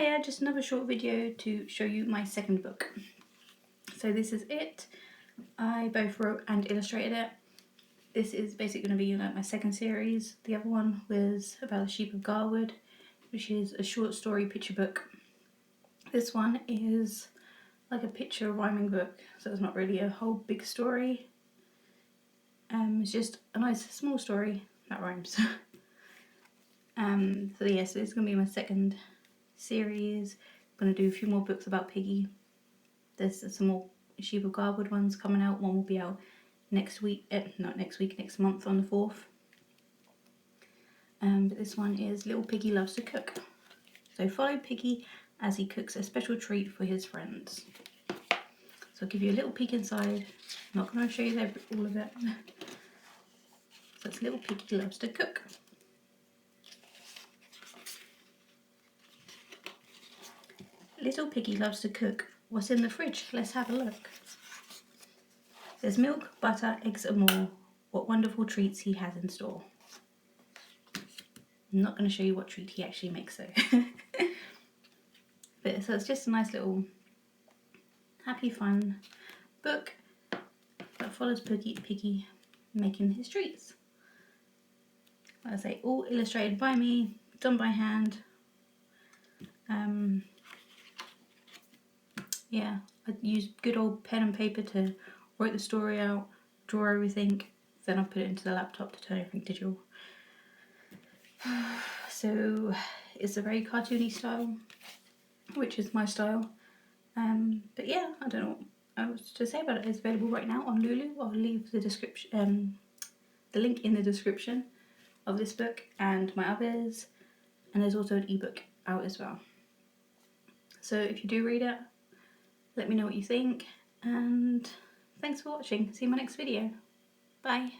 Hiya, just another short video to show you my second book. So this is it. I both wrote and illustrated it. This is basically going to be like my second series. The other one was about the sheep of Garwood, which is a short story picture book. This one is like a picture rhyming book, so it's not really a whole big story. It's just a nice small story that rhymes. So this is going to be my second series. I'm going to do a few more books about Piggy. There's some more Sheep of Garwood ones coming out. One will be out next week, next month on the 4th. But this one is Little Piggy Loves to Cook. So follow Piggy as he cooks a special treat for his friends. So I'll give you a little peek inside. I'm not going to show you all of it. So it's Little Piggy Loves to Cook. Little Piggy loves to cook. What's in the fridge? Let's have a look. There's milk, butter, eggs and more. What wonderful treats he has in store. I'm not going to show you what treat he actually makes though. But so it's just a nice little happy fun book that follows Piggy making his treats. Like I say, all illustrated by me, done by hand. Yeah, I used good old pen and paper to write the story out, draw everything, then I put it into the laptop to turn everything digital. So it's a very cartoony style, which is my style. But yeah, I don't know what else to say about it. It's available right now on Lulu. I'll leave the description, the link in the description of this book and my others. And there's also an ebook out as well. So if you do read it, let me know what you think, and thanks for watching. See you in my next video. Bye.